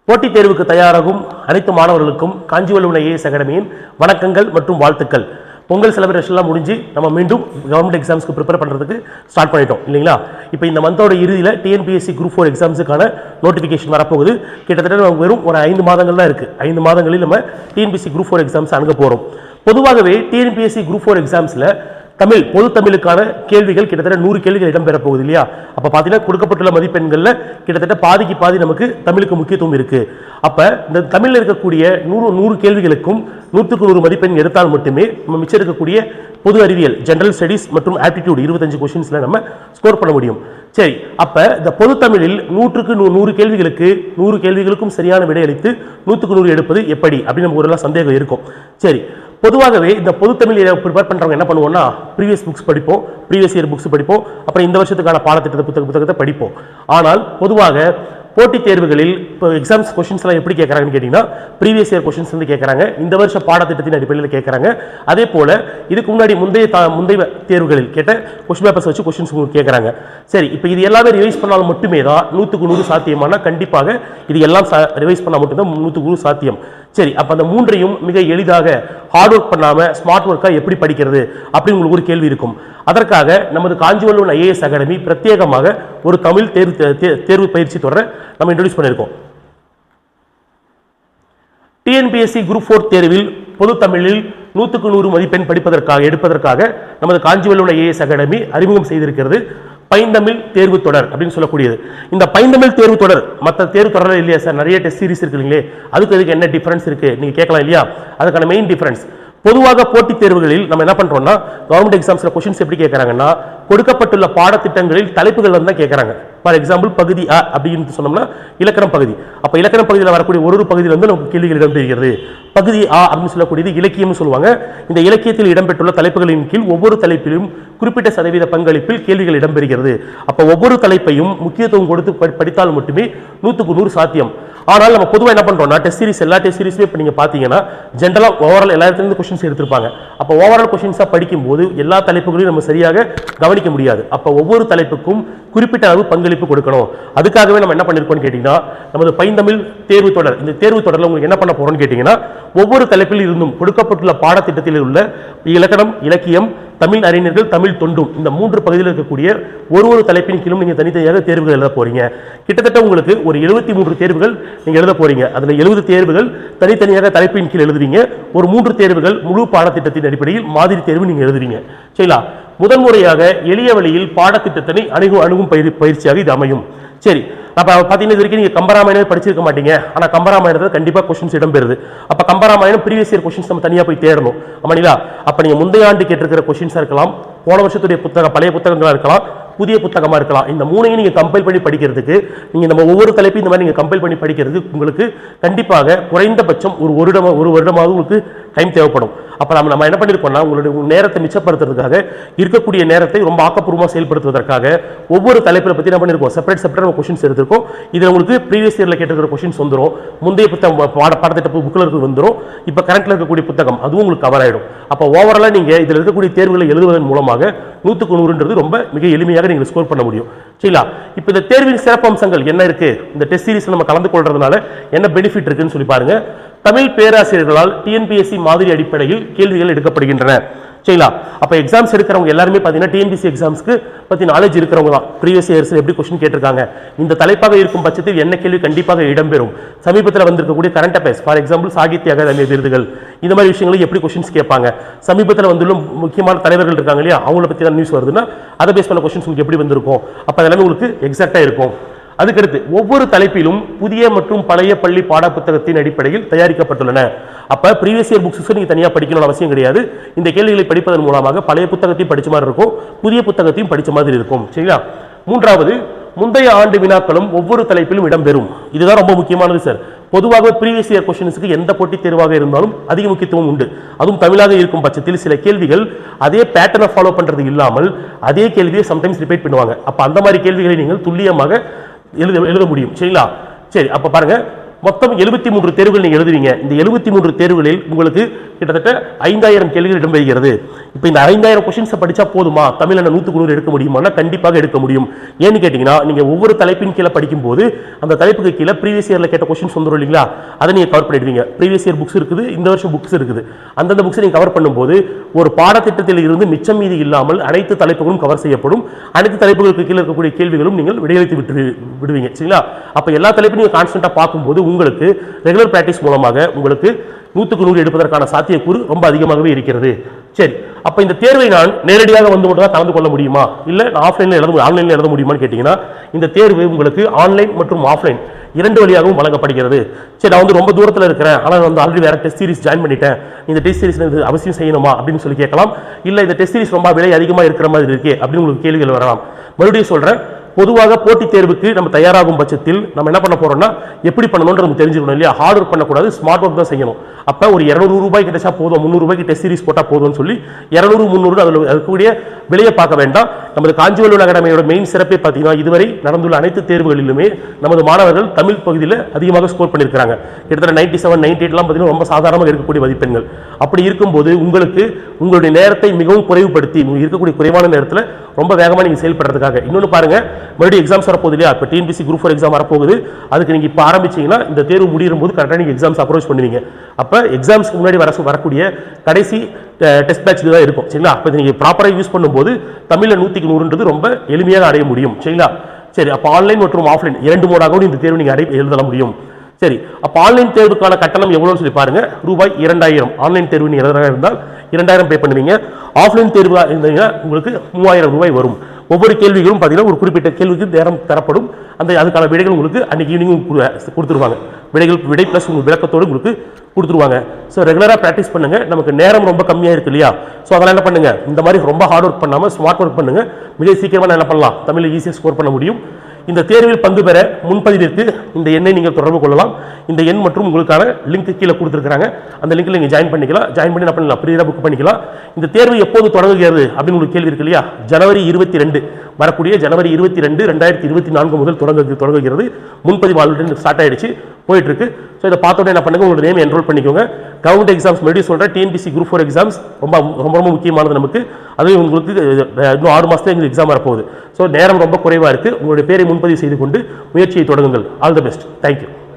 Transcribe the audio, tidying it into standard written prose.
போட்டித் தேர்வுக்கு தயாராகும் அனைத்து மாணவர்களுக்கும் காஞ்சிவல்லுவன் ஐஏஎஸ் அகாடமியின் வணக்கங்கள் மற்றும் வாழ்த்துக்கள். பொங்கல் செலிப்ரேஷன்லாம் முடிஞ்சு நம்ம மீண்டும் கவர்மெண்ட் எக்ஸாம்ஸ்க்கு ப்ரிப்பேர் பண்ணுறதுக்கு ஸ்டார்ட் பண்ணிட்டோம் இல்லைங்களா? இப்போ இந்த மந்தோட இறுதியில் டிஎன்பிஎஸ்சி குரூப் 4 எக்ஸாம்ஸுக்கான நோட்டிஃபிகேஷன் வரப்போகுது. கிட்டத்தட்ட நம்ம வெறும் ஒரு 5 மாதங்கள் தான் இருக்குது. 5 மாதங்களில் நம்ம டிஎன்பிஎஸ்சி குரூப் 4 எக்ஸாம்ஸ் அணுக போகிறோம். பொதுவாகவே டிஎன்பிஎஸ்சி குரூப் 4 எக்ஸாம்ஸில் தமிழ் பொது தமிழுக்கான கேள்விகள் கிட்டத்தட்ட 100 கேள்விகள் இடம்பெற போகுது இல்லையா? அப்போ பார்த்தீங்கன்னா கொடுக்கப்பட்டுள்ள மதிப்பெண்களில் கிட்டத்தட்ட பாதிக்கு பாதி நமக்கு தமிழுக்கு முக்கியத்துவம் இருக்கு. அப்போ இந்த தமிழில் இருக்கக்கூடிய 100 கேள்விகளுக்கும் 100க்கு 100 மதிப்பெண் எடுத்தால் மட்டுமே நம்ம மிச்சம் இருக்கக்கூடிய பொது அறிவியல் ஜெனரல் ஸ்டடீஸ் மற்றும் ஆப்டிடியூட் 25 கொஸ்டின்ஸ்ல நம்ம ஸ்கோர் பண்ண முடியும். சரி, அப்போ இந்த பொது தமிழில் 100க்கு 100 கேள்விகளுக்கு 100 கேள்விகளுக்கும் சரியான விடையளித்து 100க்கு 100 எடுப்பது எப்படி அப்படின்னு நமக்கு ஒரு சந்தேகம் இருக்கும். சரி, பொதுவாகவே இந்த பொது தமிழ் ப்ரிப்பேர் பண்ணுறவங்க என்ன பண்ணுவோம்னா ப்ரீவியஸ் புக்ஸ் படிப்போம், ப்ரீவியஸ் இயர் புக்ஸ் படிப்போம், அப்புறம் இந்த வருஷத்துக்கான பாடத்திட்டத்தை புத்தகத்தை படிப்போம். ஆனால் பொதுவாக போட்டித் தேர்வுகளில் இப்போ எக்ஸாம்ஸ் கொஸ்டின்ஸ்லாம் எப்படி கேட்குறாங்கன்னு கேட்டிங்கன்னா ப்ரீவியஸ் இயர் கொஸ்டின்ஸ் வந்து கேட்குறாங்க, இந்த வருஷ பாடத்திட்டத்தின் அடிப்படையில் கேட்குறாங்க. அதே போல் இதுக்கு முன்னாடி முந்தைய தேர்வுகளில் கேட்ட கொஸ்டின் பேப்பர்ஸ் வச்சு கொஸ்டின்ஸ் உங்களுக்கு கேட்குறாங்க. சரி, இப்போ இது எல்லாமே ரிவைஸ் பண்ணாலும் மட்டுமே தான் 100க்கு 100 சாத்தியமான கண்டிப்பாக இது எல்லாம் ரிவைஸ் பண்ணால் மட்டும்தான் 100க்கு 100 சாத்தியம். சரி, அப்போ அந்த மூன்றையும் மிக எளிதாக ஹார்ட் ஒர்க் பண்ணாமல் ஸ்மார்ட் ஒர்க்காக எப்படி படிக்கிறது அப்படின்னு உங்களுக்கு ஒரு கேள்வி இருக்கும். அதற்காக நமது காஞ்சிவல்லுவன் ஐஏஎஸ் அகாடமி பிரத்யேகமாக ஒரு தமிழ் தேர்வு பயிற்சி தொடர நம்ம இன்ட்ரோடியூஸ் பண்ணியிருக்கோம். டிஎன்பிஎஸ்சி குரூப் 4 தேர்வில் பொது தமிழில் 100க்கு 100 மதிப்பெண் எடுப்பதற்காக நமது காஞ்சிவல்லுவன் ஐஏஎஸ் அகாடமி அறிமுகம் செய்திருக்கிறது பைந்தமிழ் தேர்வு தொடர் அப்படின்னு சொல்லக்கூடியது. இந்த பைந்தமிழ் தேர்வு தொடர் மற்ற தேர்வு தொடர் இல்லையா சார், நிறைய டெஸ்ட் சீரிஸ் இருக்கு இல்லைங்களே, அதுக்கு என்ன டிஃபரன்ஸ் இருக்கு நீங்க கேட்கலாம் இல்லையா? அதுக்கான மெயின் டிஃபரன்ஸ், பொதுவாக போட்டித் தேர்வுகளில் நம்ம என்ன பண்றோம்னா கவர்மெண்ட் எக்ஸாம்ஸ்ல கொஸ்டின்ஸ் எப்படி கேட்கறாங்கன்னா கொடுக்கப்பட்டுள்ள பாடத்திட்டங்களில் தலைப்புகள் தான் கேட்கறாங்க. ஃபார் எக்ஸாம்பிள் பகுதி அ அப்படின்னு சொன்னோம்னா இலக்கணம் பகுதி. அப்ப இலக்கணம் பகுதியில் வரக்கூடிய ஒரு பகுதியில் வந்து நமக்கு கேள்விகள் இடம்பெறுகிறது. பகுதி அ அப்படின்னு சொல்லக்கூடியது இலக்கியம்னு சொல்லுவாங்க. இந்த இலக்கியத்தில் இடம்பெற்றுள்ள தலைப்புகளின் கீழ் ஒவ்வொரு தலைப்பிலும் குறிப்பிட்ட சதவீத பங்களிப்பில் கேள்விகள் இடம்பெறுகிறது. அப்ப ஒவ்வொரு தலைப்பையும் முக்கியத்துவம் கொடுத்து படித்தால் மட்டுமே 100க்கு 100 சாத்தியம். ஆனால் நம்ம பொதுவாக என்ன பண்றோம்னா டெஸ்ட் சீரிஸ் எல்லா டெஸ்ட் சீரிஸுமே இப்போ நீங்க பாத்தீங்கன்னா ஜென்ரலா ஓவரால் எல்லா இடத்துலேருந்து கொஸ்டின்ஸ் எடுத்திருப்பாங்க. அப்போ ஓவரால் கொஸ்டின்ஸா படிக்கும்போது எல்லா தலைப்புகளையும் நம்ம சரியாக கவனிக்க முடியாது. அப்போ ஒவ்வொரு தலைப்புக்கும் குறிப்பிட்ட அளவு பங்களிப்பு கொடுக்கணும். அதுக்காகவே நம்ம என்ன பண்ணிருக்கோம்னு கேட்டீங்கன்னா நமது பைந்தமிழ் தேர்வு தொடர், இந்த தேர்வு தொடரில் உங்களுக்கு என்ன பண்ண போறோம்னு கேட்டீங்கன்னா ஒவ்வொரு தலைப்பில் இருந்தும் கொடுக்கப்பட்டுள்ள பாடத்திட்டத்தில் உள்ள இலக்கணம், இலக்கியம், தமிழ் அறிஞர்கள், தமிழ் தொண்டும், இந்த 3 பகுதியில் இருக்கக்கூடிய ஒரு தலைப்பின் கீழும் நீங்க தனித்தனியாக தேர்வுகள் எழுத போறீங்க. கிட்டத்தட்ட உங்களுக்கு ஒரு 73 தேர்வுகள் நீங்க எழுத போறீங்க. அதுல 70 தேர்வுகள் தனித்தனியாக தலைப்பின் கீழ் எழுதுவீங்க. ஒரு 3 தேர்வுகள் முழு பாடத்திட்டத்தின் அடிப்படையில் மாதிரி தேர்வு நீங்க எழுதுவீங்க. சரிங்களா? முதல் முறையாக எளிய வழியில் பாடத்திட்டத்தினை அணுகும் பயிற்சியாக இது அமையும். சரி, அப்ப பாத்தீங்கன்னா இது வரைக்கும் நீங்க கம்பராமாயணம் படிச்சிருக்க மாட்டீங்க. ஆனா கம்பராமாயணத்துல கண்டிப்பா கொஸ்டின்ஸ் இடம்பெறுது. அப்ப கம்பராமாயணம் ப்ரீவியஸ் இயர் கொஸ்டின்ஸ் நம்ம தனியா போய் தேடணும். ஆமாங்களா? அப்ப நீங்க முந்தைய ஆண்டு கேட்டிருக்கிற கொஸ்டின்ஸா இருக்கலாம், போன வருஷத்துடைய பழைய புத்தகங்களா இருக்கலாம், புதிய புத்தகமா இருக்கலாம். இந்த 3ஐயும் நீங்க கம்பைல் பண்ணி படிக்கிறதுக்கு நீங்க நம்ம ஒவ்வொரு தலைப்பையும் இந்த மாதிரி நீங்க கம்பைல் பண்ணி படிக்கிறதுக்கு உங்களுக்கு கண்டிப்பாக குறைந்தபட்சம் ஒரு வருடமாவது உங்களுக்கு டைம் தேவைப்படும். அப்ப நம்ம என்ன பண்ணிருக்கோம்னா உங்களுடைய நேரத்தை மிச்சப்படுத்துறதுக்காக இருக்கக்கூடிய நேரத்தை ரொம்ப ஆக்கப்பூர்வமாக செயல்படுத்துவதற்காக ஒவ்வொரு தலைப்பில் பத்தி என்ன பண்ணிருக்கோம் செப்பரேட் கொஸ்டின்ஸ் எடுத்திருக்கோம். இதுல உங்களுக்கு ப்ரீவியஸ் இயர்ல கேட்டிருக்கிற கொஸ்டின்ஸ் வந்துடும், முந்தைய புத்தகம் பாடத்திட்ட புக்ல இருக்கு வந்துடும், இப்ப கரண்ட்ல இருக்கக்கூடிய புத்தகம் அதுவும் உங்களுக்கு கவர் ஆயிடும். அப்ப ஓவராலா நீங்க இதுல இருக்கக்கூடிய தேர்வுகளை எழுதுவதன் மூலமாக 100க்கு 100ன்றது ரொம்ப மிக எளிமையாக நீங்க ஸ்கோர் பண்ண முடியும். சரிங்களா? இப்ப இந்த தேர்வின் சிறப்பம்சங்கள் என்ன இருக்கு, இந்த டெஸ்ட் சீரிஸ் நம்ம கலந்து கொள்றதுனால என்ன பெனிஃபிட் இருக்குன்னு சொல்லி பாருங்க. தமிழ் பேராசிரியர்களால் டிஎன்பிஎஸ்சி மாதிரி அடிப்படையில் கேள்விகள் எடுக்கப்படுகின்றன. சரிங்களா? அப்ப எக்ஸாம்ஸ் எடுக்கிறவங்க எல்லாருமே பாத்தீங்கன்னா டிஎன்பிஎஸ்சி எக்ஸாம்ஸ்க்கு பத்தி நாலேஜ் இருக்கிறவங்க தான். ப்ரீவியஸ் இயர்ஸ் எப்படி கொஸ்டின் கேட்டிருக்காங்க, இந்த தலைப்பாக இருக்கும் பட்சத்தில் என்ன கேள்வி கண்டிப்பாக இடம்பெறும், சமீபத்தில் வந்திருக்கக்கூடிய current affairs, for example Sahitya Akademi விருதுகள், இந்த மாதிரி விஷயங்களை எப்படி கொஸ்டின்ஸ் கேட்பாங்க, சமீபத்தில் வந்துள்ள முக்கியமான தலைவர்கள் இருக்காங்க இல்லையா, அவங்கள பத்தி தான் நியூஸ் வருதுன்னா அதை பேஸ் பண்ண கொஸ்டின்ஸ் உங்களுக்கு எப்படி வந்திருக்கும், அப்ப அதெல்லாமே உங்களுக்கு எக்ஸாக்டா இருக்கும். அதுக்கடுத்து ஒவ்வொரு தலைப்பிலும் புதிய மற்றும் பழைய பள்ளி பாட புத்தகத்தின் அடிப்படையில் தயாரிக்கப்பட்டுள்ளன. அப்ப ப்ரீவியஸ் இயர் புக்ஸ் நீங்க தனியா படிக்கணும்னு அவசியம் கிடையாது. இந்த கேள்விகளை படிப்பதன் மூலமாக பழைய புத்தகத்தையும் படிச்ச மாதிரி இருக்கும், புதிய புத்தகத்தையும் படிச்ச மாதிரி இருக்கும். சரிங்களா? மூன்றாவது, முந்தைய ஆண்டு வினாக்களும் ஒவ்வொரு தலைப்பிலும் இடம்பெறும். இதுதான் ரொம்ப முக்கியமானது சார். பொதுவாக ப்ரீவியஸ் இயர் கொஸ்டின்ஸ்க்கு எந்த போட்டி தேர்வாக இருந்தாலும் அதிக முக்கியத்துவம் உண்டு. அதுவும் தமிழாக இருக்கும் பட்சத்தில் சில கேள்விகள் அதே பேட்டர்னை ஃபாலோ பண்றது இல்லாமல் அதே கேள்வியை சம்டைம்ஸ் ரிப்பீட் பண்ணுவாங்க. அப்ப அந்த மாதிரி கேள்விகளை நீங்கள் துல்லியமாக எழுத முடியும். சரிங்களா? சரி, அப்ப பாருங்க, மொத்தம் 73 தேர்வுகள் நீங்க எழுதுவீங்க. இந்த 73 தேர்வுகளில் உங்களுக்கு கிட்டத்தட்ட 5000 கேள்விகள் இடம்பெறுகிறது. இப்போ இந்த 5000 கொஸ்டின்ஸ் படிச்சா போதுமா தமிழ்ல 100க்கு 100 எடுக்க முடியுமானா கண்டிப்பாக எடுக்க முடியும். ஏன்னு கேட்டீங்கன்னா நீங்க ஒவ்வொரு தலைப்பின் கீழே படிக்கும்போது அந்த தலைப்புக்கு கீழே ப்ரீவியஸ் இயர்ல கேட்ட கொஸ்டின்ஸ் வந்துரும் இல்லைங்களா, அதை நீங்க கவர் பண்ணிடுவீங்க. ப்ரீவியஸ் இயர் புக்ஸ் இருக்குது, இந்த வருஷம் புக்ஸ் இருக்குது. அந்தந்த புக்ஸ் நீங்க கவர் பண்ணும்போது ஒரு பாடத்திட்டத்தில் இருந்து மிச்சம் மீதி இல்லாமல் அனைத்து தலைப்புகளும் கவர் செய்யப்படும். அனைத்து தலைப்புகளுக்கு கீழே இருக்கக்கூடிய கேள்விகளும் நீங்கள் விடையளித்து விடுவீங்க. சரிங்களா? அப்ப எல்லா தலைப்பையும் நீங்க கான்ஸ்டன்டா பார்க்கும்போது உங்களுக்கு ரெகுலர் பிராக்டிஸ் மூலமாக உங்களுக்கு 100க்கு 100 எடுப்பதற்கான சாத்தியக்கூறு ரொம்ப அதிகமாகவே இருக்கிறது. சரி, அப்ப இந்த தேர்வை நான் நேரடியாக வந்து மட்டும் தான் கலந்து கொள்ள முடியுமா, இல்ல ஆன்லைன்ல எழுத முடியுமான்னு கேட்டீங்கன்னா இந்த தேர்வு உங்களுக்கு ஆன்லைன் மற்றும் ஆஃப்லைன் 2 வழியாகவும் வழங்கப்படுகிறது. சரி, நான் வந்து ரொம்ப தூரத்தில் இருக்கிறேன், ஆனால் வந்து ஆல்ரெடி வேற டெஸ்ட் சீரிஸ் ஜாயின் பண்ணிட்டேன், இந்த டெஸ்ட் சீரிஸ் அவசியம் செய்யணுமா அப்படின்னு சொல்லி கேட்கலாம். இல்ல இந்த டெஸ்ட் சீரிஸ் ரொம்ப விலை அதிகமாக இருக்கிற மாதிரி இருக்கே அப்படின்னு உங்களுக்கு கேள்விகள் வரலாம். மறுபடியும் சொல்றேன், பொதுவாக போட்டித் தேர்வுக்கு நம்ம தயாராகும் பட்சத்தில் நம்ம என்ன பண்ண போறோம்னா எப்படி பண்ணணும்னு நமக்கு தெரிஞ்சுக்கணும் இல்லையா. ஹார்ட் ஒர்க் பண்ணக்கூடாது, ஸ்மார்ட் ஒர்க் தான் செய்யணும். அப்ப ஒரு 200 ரூபாய் கிடைச்சா போதும், 300 ரூபாய்க்கு டெஸ்ட் சீரிஸ் போட்டா போதும்னு சொல்லி 200 300 அதில் இருக்கக்கூடிய விலையை பார்க்க வேண்டாம். நமது காஞ்சிவல்லூர் அகாடமியோட மெயின் சிறப்பே பார்த்தீங்கன்னா இதுவரை நடந்துள்ள அனைத்து தேர்வுகளிலுமே நமது மாணவர்கள் தமிழ் பகுதியில் அதிகமாக ஸ்கோர் பண்ணியிருக்காங்க. கிட்டத்தட்ட 97 98 பார்த்தீங்கன்னா ரொம்ப சாதாரணமாக இருக்கக்கூடிய மதிப்பெண்கள். அப்படி இருக்கும்போது உங்களுக்கு உங்களுடைய நேரத்தை மிகவும் குறைவுபடுத்தி இருக்கக்கூடிய குறைவான நேரத்தில் ரொம்ப வேகமாக நீங்கள் செயல்படுறதுக்காக இன்னொன்று பாருங்க, மறுபடியும் எக்ஸாம்ஸ் வரப்போகுது இல்லையா. இப்போ டிஎன்பிஎஸ்சி குரூப் 4 எக்ஸாம் வரப்போகுது. அதுக்கு நீங்கள் இப்போ ஆரம்பிச்சீங்கன்னா இந்த தேர்வு முடியும் போது கரெக்டாக நீங்கள் எக்ஸாம்ஸ் அப்ரோச் பண்ணுவீங்க. அப்போ எக்ஸாம்ஸ்க்கு முன்னாடி வரக்கூடிய கடைசி டெஸ்ட் பேட்ச் தான் இருக்கும். சரிங்களா? அப்போ நீங்கள் ப்ராப்பராக யூஸ் பண்ணும்போது தமிழில் 100க்கு 100 ரொம்ப எளிமையாக அடைய முடியும். சரிங்களா? சரி, அப்போ ஆன்லைன் மற்றும் ஆஃப்லைன் 2 மோடாகவும் இந்த தேர்வு நீங்கள் எழுத முடியும். சரி, அப்போ ஆன்லைன் தேர்வுக்கான கட்டணம் எவ்வளோன்னு சொல்லி பாருங்க. ரூபாய் 2000. ஆன்லைன் தேர்வு நீங்கள் எழுதுறதா இருந்தால் 2000 பே பண்ணுவீங்க. ஆஃப்லைன் தேர்வு இருந்தீங்கன்னா உங்களுக்கு 3000 ரூபாய் வரும். ஒவ்வொரு கேள்விகளும் பார்த்தீங்கன்னா ஒரு குறிப்பிட்ட கேள்விக்கு நேரம் தரப்படும். அதுக்கான விடைகள் உங்களுக்கு அன்னைக்கு ஈவினிங் கொடுத்துருவாங்க. விடை பிளஸ் உங்களுக்கு விளக்கத்தோடு உங்களுக்கு கொடுத்துருவாங்க. ஸோ ரெகுலராக ப்ராக்டிஸ் பண்ணுங்க. நமக்கு நேரம் ரொம்ப கம்மியாக இருக்கு இல்லையா. ஸோ அதெல்லாம் என்ன பண்ணுங்க, இந்த மாதிரி ரொம்ப ஹார்ட் ஒர்க் பண்ணாமல் ஸ்மார்ட் ஒர்க் பண்ணுங்க. மிக சீக்கிரமாக என்ன பண்ணலாம், தமிழில் ஈஸியாக ஸ்கோர் பண்ண முடியும். இந்த தேர்வில் பங்கு பெற முன்பதிவிற்கு இந்த எண்ணை நீங்கள் தொடர்பு கொள்ளலாம். இந்த எண் மற்றும் உங்களுக்கான லிங்க் கீழே கொடுத்துருக்காங்க. அந்த லிங்க்ல நீங்கள் ஜாயின் பண்ணிக்கலாம். ஜாயின் பண்ணி என்ன பண்ணலாம், ப்ரீயாக புக் பண்ணிக்கலாம். இந்த தேர்வு எப்போது தொடங்குகிறது அப்படின்னு உங்களுக்கு கேள்வி இருக்கு இல்லையா. ஜனவரி 22 வரக்கூடிய ஜனவரி 22 2024 முதல் தொடங்குகிறது. முன்பதிவு ஆல்ரெடி ஸ்டார்ட் ஆயிடுச்சு, போயிட்டு இருக்கு. ஸோ இதை பார்த்தோன்னே என்ன பண்ணுங்க, உங்களோட நேம் என்ரோல் பண்ணிக்கோங்க. கவர்மெண்ட் எக்ஸாம்ஸ் மறுபடியும் சொல்கிறேன், டிஎன்பிஎஸ்சி குரூப் 4 எக்ஸாம்ஸ் ரொம்ப ரொம்ப ரொம்ப முக்கியமானது நமக்கு. அதுவும் உங்களுக்கு இன்னும் 6 மாதத்துல எங்களுக்கு எக்ஸாம் வரப்போகுது. ஸோ நேரம் ரொம்ப குறைவாக இருக்குது. உங்களுடைய பேரை முன்பதிவு செய்து கொண்டு முயற்சியை தொடங்குங்கள். All the best. தேங்க்யூ.